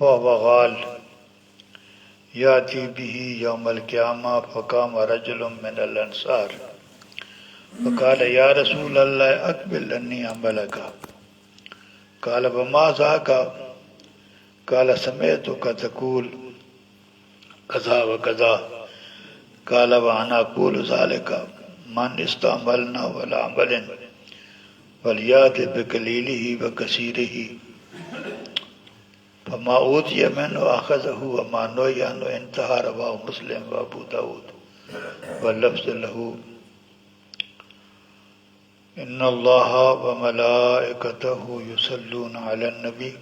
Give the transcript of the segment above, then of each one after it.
فهو غال يأتي به يوم القيامة فقام رجل من الأنصار فقال يا رسول الله أقبل أني عملك قال وما ذاك قال سمعتك تقول كذا وكذا قال وأنا أقول ذلك من استعملنا ولا عمل فليأت بقليله وكثيره فما أوتي منه أخذه وما نهي عنه انتهى رواه مسلم وأبو داود واللفظ له إن الله وملائكته يصلون على النبي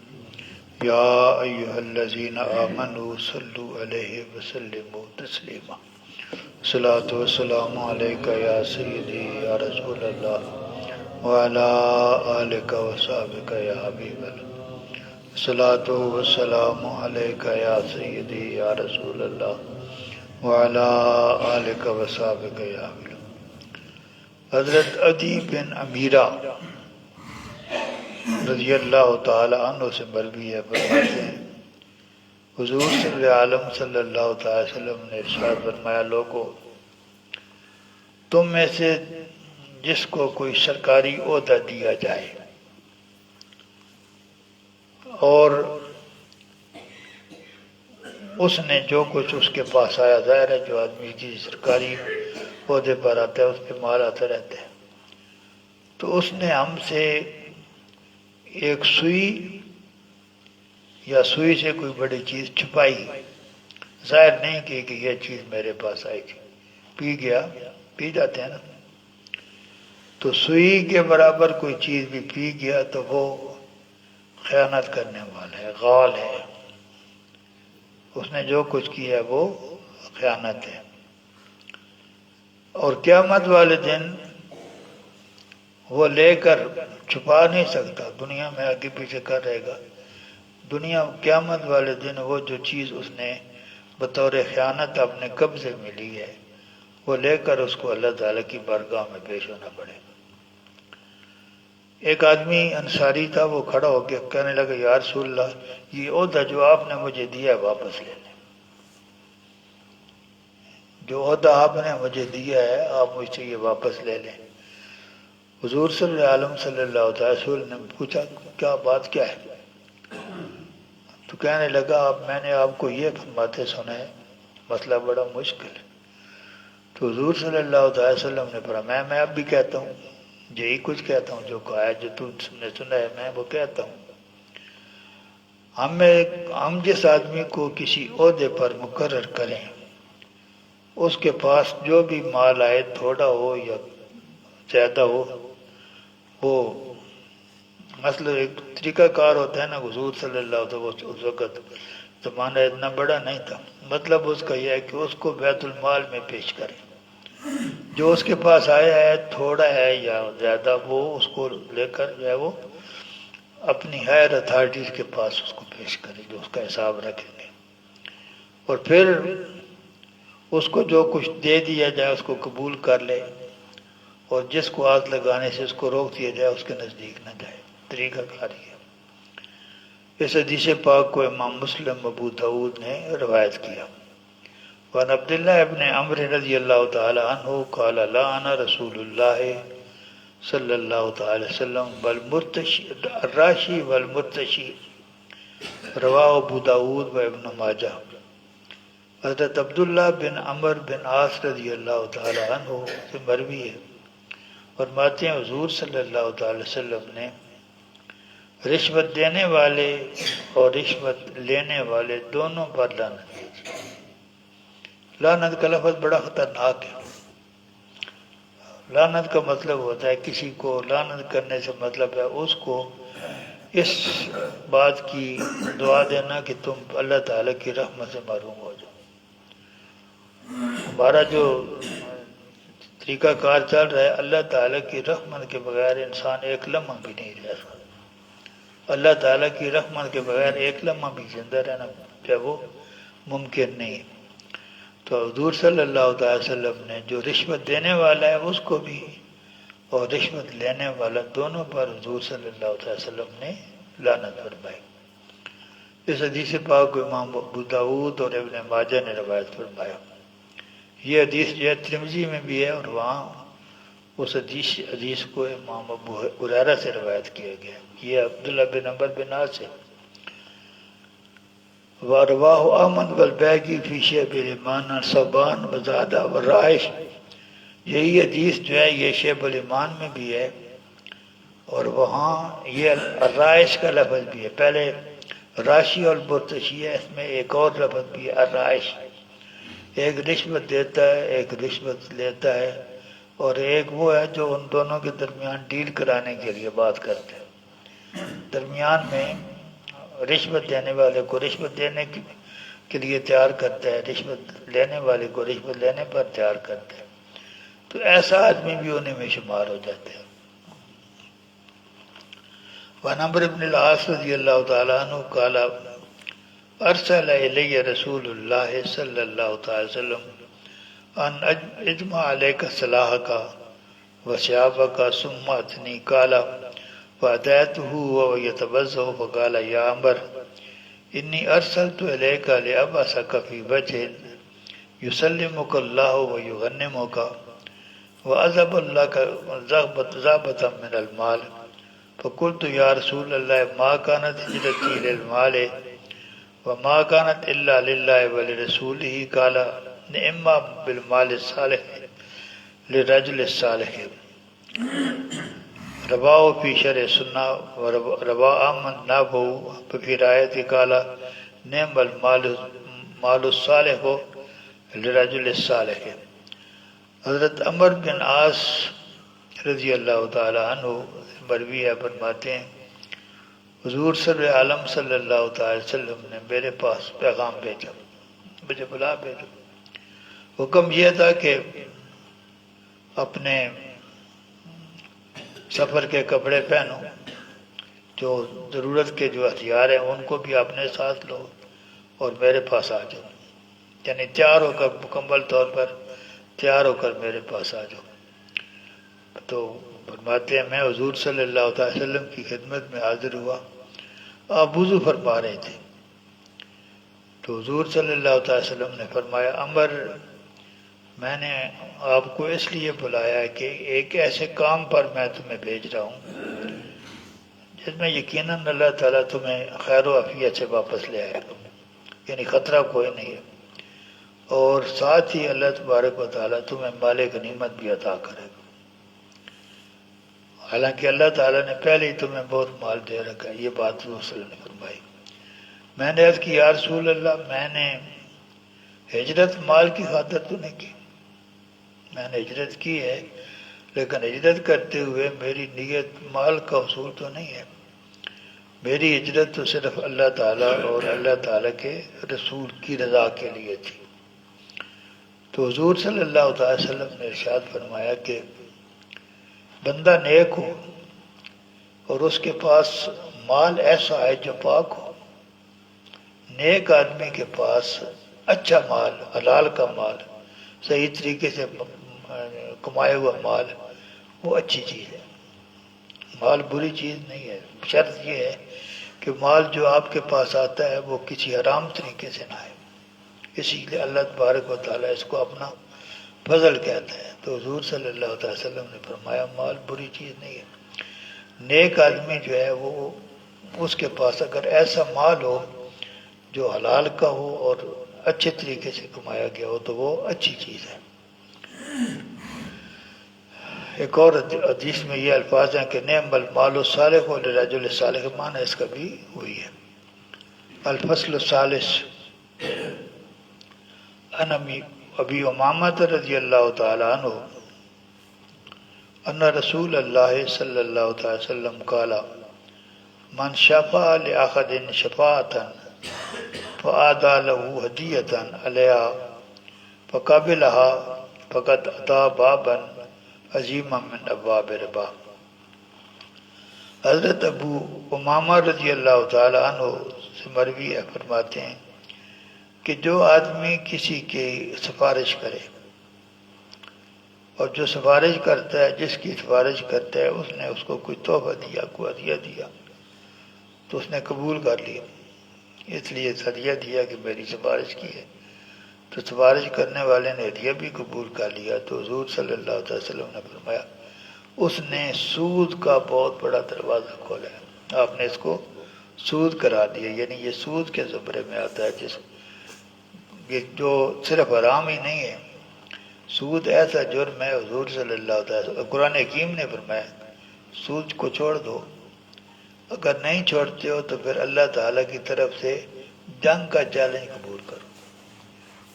يا أيها الذين آمنوا صلوا عليه وسلموا تسليما الصلاة والسلام عليك يا سيدي يا رسول الله وعلى آلك وصحبك يا حبيب الله الصلاة والسلام عليك يا سيدي يا رسول الله وعلى آلك وصحبك يا حبيب الله. حضرت عدی بن امیرہ رضی اللہ تعالی عنہ سے مروی ہے، فرماتے ہیں حضور صلی عالم صلی اللہ تعالی وسلم نے ارشاد فرمایا لوگو تم میں سے جس کو کوئی سرکاری عہدہ دیا جائے اور اس نے جو کچھ اس کے پاس آیا، ظاہر ہے جو آدمی کسی سرکاری عہدے پر آتا ہے اس کے مال آتے رہتے ہیں، تو اس نے ہم سے ایک سوئی یا سوئی سے کوئی بڑی چیز چھپائی، ظاہر نہیں کی کہ یہ چیز میرے پاس آئی تھی، پی گیا، پی جاتے ہیں نا، تو سوئی کے برابر کوئی چیز بھی پی گیا تو وہ خیانت کرنے والا ہے، غال ہے، اس نے جو کچھ کیا ہے وہ خیانت ہے۔ اور قیامت والے دن وہ لے کر چھپا نہیں سکتا، دنیا میں آگے پیچھے کر رہے گا، دنیا قیامت والے دن وہ جو چیز اس نے بطور خیانت اپنے قبضے میں لی ہے وہ لے کر اس کو اللہ تعالیٰ کی بارگاہ میں پیش ہونا پڑے گا۔ ایک آدمی انصاری تھا، وہ کھڑا ہو کے کہنے لگا یا رسول اللہ یہ عہدہ جو آپ نے مجھے دیا ہے واپس لے لیں، جو عہدہ آپ نے مجھے دیا ہے آپ مجھ سے یہ واپس لے لیں۔ حضور صلی اللہ علیہ وسلم نے پوچھا کیا بات کیا ہے؟ تو کہنے لگا میں نے آپ کو یہ فرماتے سنا ہے، مسئلہ بڑا مشکل ہے۔ تو حضور صلی اللہ علیہ وسلم نے فرمایا میں اب بھی کہتا ہوں، یہی کچھ کہتا ہوں جو کہا ہے، جو تم نے سنا ہے میں وہ کہتا ہوں۔ ہم جس آدمی کو کسی عہدے پر مقرر کریں اس کے پاس جو بھی مال آئے تھوڑا ہو یا زیادہ ہو، وہ مثلا ایک طریقہ کار ہوتا ہے نا، حضور صلی اللہ علیہ وسلم اس وقت زمانہ اتنا بڑا نہیں تھا، مطلب اس کا یہ ہے کہ اس کو بیت المال میں پیش کریں، جو اس کے پاس آیا ہے تھوڑا ہے یا زیادہ وہ اس کو لے کر جو ہے وہ اپنی ہائر اتھارٹیز کے پاس اس کو پیش کرے جو اس کا حساب رکھیں گے، اور پھر اس کو جو کچھ دے دیا جائے اس کو قبول کر لے، اور جس کو ہاتھ لگانے سے اس کو روک دیا جائے اس کے نزدیک نہ جائے، طریقہ کاری ہے۔ اس حدیث پاک کو امام مسلم ابو داود نے روایت کیا۔ وعن عبداللہ ابن عمرو رضی اللہ تعالی عنہ قال لعن رسول اللہ صلی اللہ تعالی وسلم الراشی والمرتشی رواہ ابو داود و ابن ماجہ۔ حضرت عبداللہ بن عمر بن عاص رضی اللہ تعالی عنہ سے مروی ہے، فرماتے ہیں حضور صلی اللہ تعالی وسلم نے رشوت دینے والے اور رشوت لینے والے دونوں پر لعنت کی۔ لعنت کا لفظ بڑا خطرناک ہے۔ لعنت کا مطلب ہوتا ہے کسی کو لعنت کرنے سے مطلب ہے اس کو اس بات کی دعا دینا کہ تم اللہ تعالیٰ کی رحمت سے محروم ہو جاؤ۔ ہمارا جو طریقہ کار چل رہا ہے، اللہ تعالیٰ کی رحمت کے بغیر انسان ایک لمحہ بھی نہیں رہ سکتا، اللہ تعالیٰ کی رحمت کے بغیر ایک لمحہ بھی زندہ رہنا جو وہ ممکن نہیں۔ تو حضور صلی اللہ تعالی وسلم نے جو رشوت دینے والا ہے اس کو بھی اور رشوت لینے والا دونوں پر حضور صلی اللہ علیہ وسلم نے لعنت فرمائی۔ اس حدیث پاک کو امام ابو داؤد اور ابن ماجہ نے روایت فرمایا۔ یہ حدیث جو ہے ترمذی میں بھی ہے، اور وہاں اس حدیث کو امام ابو ہریرہ سے روایت کیا گیا۔ یہ عبداللہ بن عمر بن عاص ہے۔ وَرَوَاهُ أَحْمَدُ وَالْبَيْهَقِي فِي شُعَبِ الْإِيمَانِ عَنْ ثَوْبَانَ وَزَادَ وَالرَّائِشِ۔ یہی حدیث جو ہے یہ شعب الایمان میں بھی ہے، اور وہاں یہ الرائش کا لفظ بھی ہے۔ پہلے راشی اور برتشی ہے، اس میں ایک اور لفظ بھی ہے الرائش۔ ایک رشوت دیتا ہے، ایک رشوت لیتا ہے، اور ایک وہ ہے جو ان دونوں کے درمیان ڈیل کرانے کے لیے بات کرتے ہیں۔ درمیان میں رشوت دینے والے کو رشوت دینے کے لیے تیار کرتا ہے، رشوت لینے والے کو رشوت لینے پر تیار کرتا ہے، تو ایسا آدمی بھی انہیں میں شمار ہو جاتے ہیں۔ وعن عمرو بن العاص رضی اللہ تعالیٰ عنہ قال ارسل الی رسول اللہ صلی اللہ تعالی وسلم ان اجمع علیک صلاحک وثيابك ثم اتنی قال فأتيته وهو يتوضأ فقال يا عمر إني أرسلت إليك لأبعثك في وجه يسلمك الله ويغنمك وأذهب لك ذهبة من المال، فقلت يا رسول الله ما كانت هجرتي للمال وما كانت إلا لله ولرسوله، قال نعم بالمال الصالح للرجل الصالح، رواه في شرح السنة ورواه أحمد نحوه في رواية قال نعم المال الصالح للرجل الصالح۔ حضرت عمر بن عاص رضی اللہ تعالی عنہ مروی ہے، فرماتے ہیں حضور صلی عالم صلی اللہ تعالی وسلم نے میرے پاس پیغام بھیجا، مجھے بلا بھیجا۔ حکم یہ تھا کہ اپنے سفر کے کپڑے پہنو، جو ضرورت کے جو ہتھیار ہیں ان کو بھی اپنے ساتھ لو اور میرے پاس آ جاؤ، یعنی تیار ہو کر مکمل طور پر تیار ہو کر میرے پاس آ جاؤ۔ تو فرماتے ہیں میں حضور صلی اللہ علیہ وسلم کی خدمت میں حاضر ہوا، آپ وضو فرما رہے تھے، تو حضور صلی اللہ علیہ وسلم نے فرمایا عمر میں نے آپ کو اس لیے بلایا کہ ایک ایسے کام پر میں تمہیں بھیج رہا ہوں جس میں یقیناً اللہ تعالیٰ تمہیں خیر و عافیت سے واپس لے آئے گا، یعنی خطرہ کوئی نہیں ہے، اور ساتھ ہی اللہ تبارک و تعالیٰ تمہیں مال غنیمت بھی عطا کرے گا۔ حالانکہ اللہ تعالیٰ نے پہلے ہی تمہیں بہت مال دے رکھا ہے، یہ بات رسول صلی اللہ علیہ وسلم نے فرمائی۔ میں نے عرض کی یا رسول اللہ میں نے ہجرت مال کی خاطر تو نہیں کی، میں نے ہجرت کی ہے لیکن ہجرت کرتے ہوئے میری نیت مال کا حصول تو نہیں ہے، میری ہجرت تو صرف اللہ تعالیٰ اور اللہ تعالیٰ کے رسول کی رضا کے لیے تھی۔ تو حضور صلی اللہ علیہ وسلم نے ارشاد فرمایا کہ بندہ نیک ہو اور اس کے پاس مال ایسا ہے جو پاک ہو، نیک آدمی کے پاس اچھا مال، حلال کا مال، صحیح طریقے سے کمایا ہوا مال وہ اچھی چیز ہے، مال بری چیز نہیں ہے۔ شرط یہ ہے کہ مال جو آپ کے پاس آتا ہے وہ کسی حرام طریقے سے نہ آئے، اسی لیے اللہ تبارک و تعالیٰ اس کو اپنا فضل کہتا ہے۔ تو حضور صلی اللہ علیہ وسلم نے فرمایا مال بری چیز نہیں ہے، نیک آدمی جو ہے وہ اس کے پاس اگر ایسا مال ہو جو حلال کا ہو اور اچھے طریقے سے کمایا گیا ہو تو وہ اچھی چیز ہے۔ ایک اور حدیث میں یہ الفاظ ہیں کہ نعم المال الصالح للرجل الصالح، معنی اس کا بھی ہوئی ہے۔ الفصل الثالث عن ابی امامہ رضی اللہ تعالی عنہ ان رسول اللہ صلی اللہ تعالی وسلم قال من شفع لأحد شفاعة فأهدى له هدية عليها فقبلها فقد أتى بابا عظیما من ابواب ربا۔ حضرت ابو امامہ رضی اللہ تعالی عنہ سے مروی ہے، فرماتے ہیں کہ جو آدمی کسی کی سفارش کرے اور جو سفارش کرتا ہے، جس کی سفارش کرتا ہے، اس نے اس کو کوئی تحفہ دیا، کوئی ہدیہ دیا تو اس نے قبول کر لیا، اس لیے ہدیہ دیا کہ میری سفارش کی ہے، تو سفارش کرنے والے نے ہدیہ بھی قبول کر لیا، تو حضور صلی اللہ علیہ وسلم نے فرمایا اس نے سود کا بہت بڑا دروازہ کھولا ہے، آپ نے اس کو سود کرا دیا، یعنی یہ سود کے زمرے میں آتا ہے، یہ جو صرف حرام ہی نہیں ہے، سود ایسا جرم ہے، حضور صلی اللہ علیہ وسلم قرآن حکیم نے فرمایا سود کو چھوڑ دو، اگر نہیں چھوڑتے ہو تو پھر اللہ تعالیٰ کی طرف سے جنگ کا چیلنج قبول کرو۔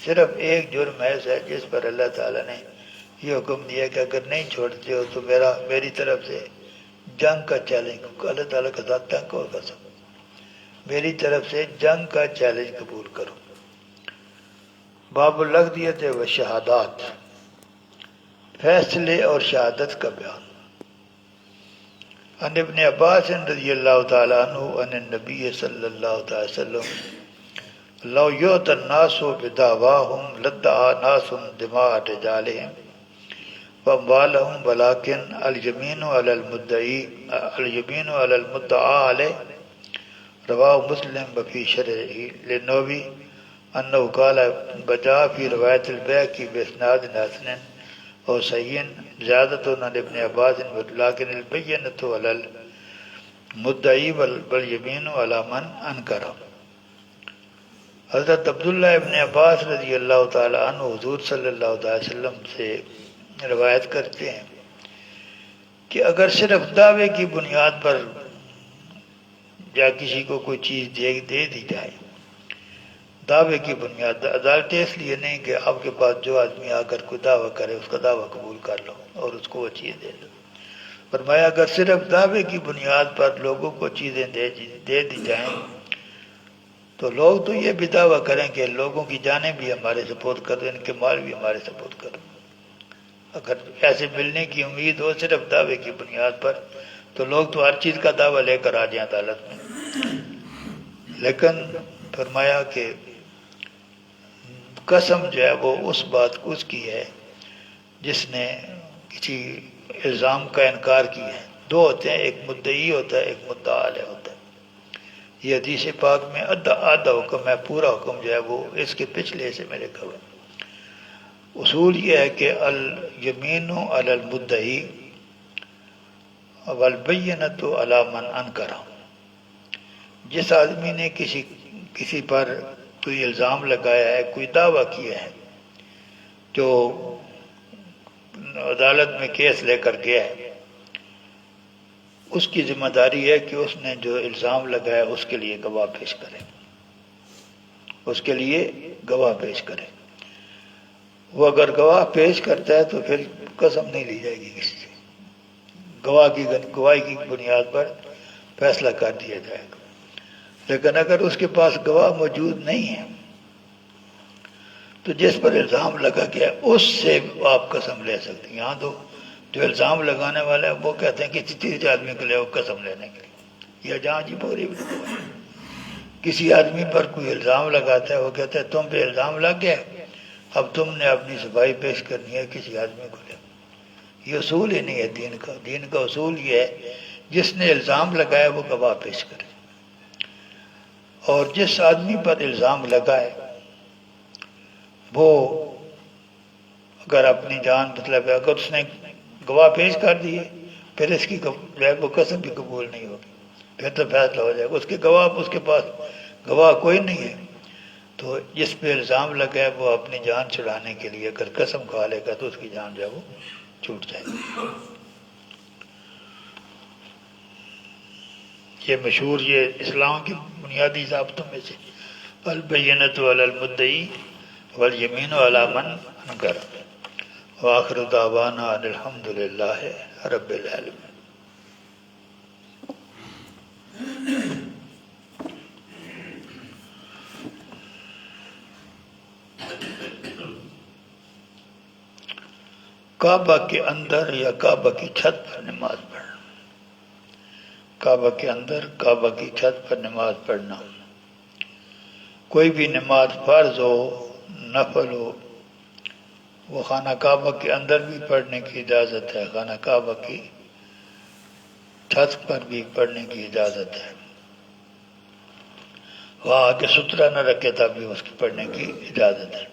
صرف ایک جرم ایسا ہے جس پر اللہ تعالیٰ نے یہ حکم دیا کہ اگر نہیں چھوڑتے ہو تو میری طرف سے جنگ کا چیلنج، اللہ تعالیٰ کا ذات جنگ کو قسم، میری طرف سے جنگ کا چیلنج قبول کرو۔ باب الاقضیۃ و شہادات، فیصلے اور شہادت کا بیان۔ عن ابن عباس رضی اللہ تعالی عنہ عن النبی صلی اللہ تعالی وسلم لو یؤت الناس بدعواهم لادعى ناس دماء رجالهم واموالهم ولكن اليمين على المدعى عليه، رواه مسلم وفي شرعه للنووي انه قال بجاء في روایت البیہقی باسناد حسن اور صحیح زیادت عن ابن عباس لیکن البینۃ علی المدعی والیمین علی من انکر۔ حضرت عبداللہ ابن عباس رضی اللہ تعالی عنہ حضور صلی اللہ علیہ وسلم سے روایت کرتے ہیں کہ اگر صرف دعوے کی بنیاد پر یا کسی کو کوئی چیز دے دی جائے، دعوے کی بنیاد، عدالت اس لیے نہیں کہ آپ کے پاس جو آدمی آ کر کوئی دعویٰ کرے اس کا دعویٰ قبول کر لو اور اس کو وہ چیز دے دو، فرمایا اگر صرف دعوے کی بنیاد پر لوگوں کو چیزیں دے دی جائیں تو لوگ تو یہ بھی دعویٰ کریں کہ لوگوں کی جانیں بھی ہمارے سپورٹ کرو، ان کے مال بھی ہمارے سپورٹ کرو۔ اگر ایسے ملنے کی امید ہو صرف دعوے کی بنیاد پر تو لوگ تو ہر چیز کا دعویٰ لے کر آ جائیں عدالت میں، لیکن فرمایا کہ قسم جو ہے وہ اس بات کو اس کی ہے جس نے کسی الزام کا انکار کیا ہے۔ دو ہوتے ہیں، ایک مدعی ہوتا ہے، ایک مدعا علیہ ہوتا ہے۔ یہ حدیث پاک میں آدھا حکم ہے، پورا حکم جو ہے وہ اس کے پچھلے سے میرے خبر۔ اصول یہ ہے کہ الیمین علی المدعی والبینۃ علی من انکر، جس آدمی نے کسی پر کوئی الزام لگایا ہے، کوئی دعویٰ کیا ہے، جو عدالت میں کیس لے کر گیا ہے، اس کی ذمہ داری ہے کہ اس نے جو الزام لگایا اس کے لیے گواہ پیش کرے، اس کے لیے گواہ پیش کرے۔ وہ اگر گواہ پیش کرتا ہے تو پھر قسم نہیں لی جائے گی کسی سے، گواہی کی بنیاد پر فیصلہ کر دیا جائے گا۔ لیکن اگر اس کے پاس گواہ موجود نہیں ہے تو جس پر الزام لگا گیا اس سے آپ قسم لے سکتے ہیں۔ یہاں تو جو الزام لگانے والے ہیں وہ کہتے ہیں کسی تیسرے آدمی کو لے قسم لینے کے لیے، یا جہاں جی بوری کسی آدمی پر کوئی الزام لگاتا ہے، وہ کہتا ہے تم پہ الزام لگ گیا، اب تم نے اپنی صفائی پیش کرنی ہے کسی آدمی کو لے۔ یہ اصول ہی نہیں ہے دین کا۔ دین کا اصول یہ ہے جس نے الزام لگایا وہ گواہ پیش کرے، اور جس آدمی پر الزام لگا ہے وہ اگر اپنی جان مطلب اگر اس نے گواہ پیش کر دی پھر اس کی وہ قسم بھی قبول نہیں ہوگی، پھر تو فیصلہ ہو جائے گا۔ اس کے پاس گواہ کوئی نہیں ہے تو جس پہ الزام لگا ہے وہ اپنی جان چھڑانے کے لیے اگر قسم کھا لے گا تو اس کی جان جو ہے وہ چھوٹ جائے گی۔ یہ مشہور، یہ اسلام کی بنیادی ضابطوں میں سے البینۃ علی المدعی والیمین علی من انکر۔ وآخر دعوانا ان الحمد للہ رب العالمین۔ کعبہ کے اندر یا کعبہ کی چھت پر نماز پڑھنا، کعبہ کے اندر کعبہ کی چھت پر نماز پڑھنا، کوئی بھی نماز فرض ہو نفل ہو وہ خانہ کعبہ کے اندر بھی پڑھنے کی اجازت ہے، خانہ کعبہ کی چھت پر بھی پڑھنے کی اجازت ہے۔ وہاں آ کے ستھرا نہ رکھے تب بھی اس کی پڑھنے کی اجازت ہے۔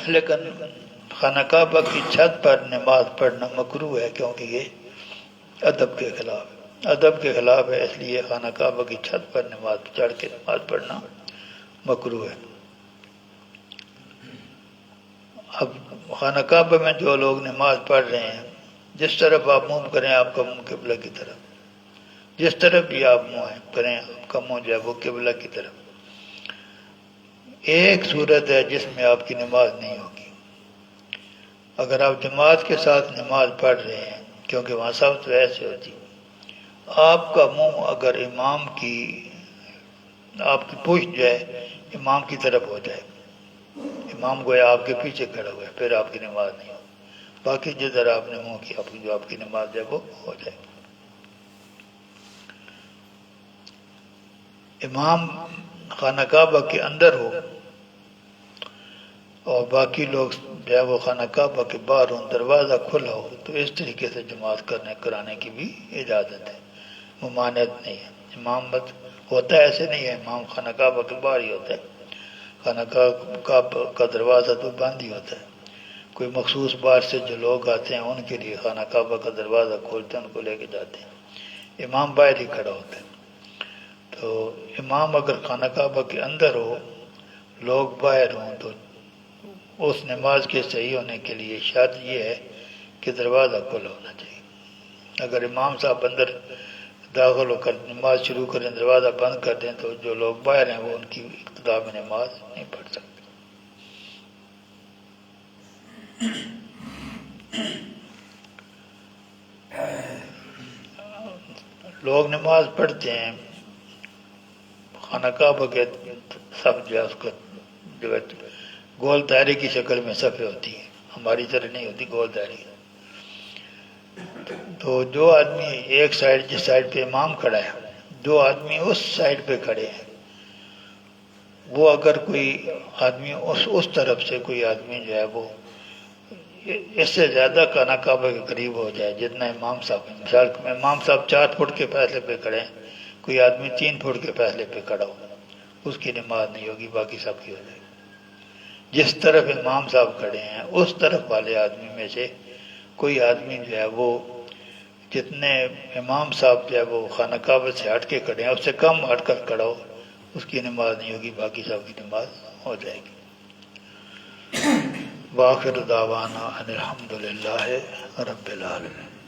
لیکن خانہ کعبہ کی چھت پر نماز پڑھنا مکروہ ہے، کیونکہ یہ ادب کے خلاف ہے، ادب کے خلاف ہے، اس لیے خانہ کعبہ کی چھت پر نماز چڑھ کے نماز پڑھنا مکروہ ہے۔ اب خانہ کعبہ میں جو لوگ نماز پڑھ رہے ہیں، جس طرف آپ منہ کریں آپ کا منہ قبلہ کی طرف، جس طرف بھی آپ منہ کریں آپ کا منہ جو ہے وہ قبلہ کی طرف۔ ایک صورت ہے جس میں آپ کی نماز نہیں ہوگی، اگر آپ جماعت کے ساتھ نماز پڑھ رہے ہیں، کیونکہ وہاں سب تو ایسے ہوتی، آپ کا منہ اگر امام کی، آپ کی پشت جو ہے امام کی طرف ہو جائے، امام گویا آپ کے پیچھے کھڑا ہوا ہے، پھر آپ کی نماز نہیں ہوگی، باقی جدھر آپ نے منہ کیا جو آپ کی نماز ہے وہ ہو جائے گی۔ امام خانہ کعبہ کے اندر ہو اور باقی لوگ جو ہے وہ خانہ کعبہ کے باہر ہوں، دروازہ کھلا ہو، تو اس طریقے سے جماعت کرانے کی بھی اجازت ہے، ممانعت نہیں ہے۔ امام مت ہوتا ہے ایسے نہیں ہے، امام خانہ کعبہ کے باہر ہی ہوتا ہے، خانہ کعبہ کا دروازہ تو بند ہی ہوتا ہے، کوئی مخصوص باہر سے جو لوگ آتے ہیں ان کے لیے خانہ کعبہ کا دروازہ کھولتے ہیں، ان کو لے کے جاتے ہیں، امام باہر ہی کھڑا ہوتا ہے۔ تو امام اگر خانہ کعبہ کے اندر ہو، لوگ باہر ہوں، تو اس نماز کے صحیح ہونے کے لیے شرط یہ ہے کہ دروازہ کھلا ہونا چاہیے۔ اگر امام صاحب اندر داخل ہو کر نماز شروع کریں، دروازہ بند کر دیں، تو جو لوگ باہر ہیں وہ ان کی ابتدا میں نماز نہیں پڑھ سکتے۔ لوگ نماز پڑھتے ہیں، خانہ کعبہ کے سب جو ہے اس کو جو ہے گول دائرے کی شکل میں صفیں ہوتی ہیں، ہماری طرح نہیں ہوتی گول دائرے۔ تو جو آدمی ایک سائڈ، جس سائڈ پہ امام کھڑا ہے، جو آدمی اس سائڈ پہ کھڑے ہیں، وہ اگر کوئی آدمی اس طرف سے کوئی آدمی جو ہے وہ اس سے زیادہ خانہ کعبہ کے قریب ہو جائے جتنا امام صاحب، مثال امام صاحب 4 فٹ کے فاصلے پہ کھڑے ہیں، کوئی آدمی 3 فٹ کے فاصلے پہ کھڑا ہو، اس کی نماز نہیں ہوگی، باقی سب کی ہو جائے گی۔ جس طرف امام صاحب کھڑے ہیں اس طرف والے آدمی میں سے کوئی آدمی جو ہے وہ جتنے امام صاحب جو ہے وہ خانہ کعبہ سے ہٹ کے کھڑے ہیں اس سے کم ہٹ کر کھڑا ہو، اس کی نماز نہیں ہوگی، باقی سب کی نماز ہو جائے گی۔ وآخر دعوانا ان الحمد للہ رب العالمین۔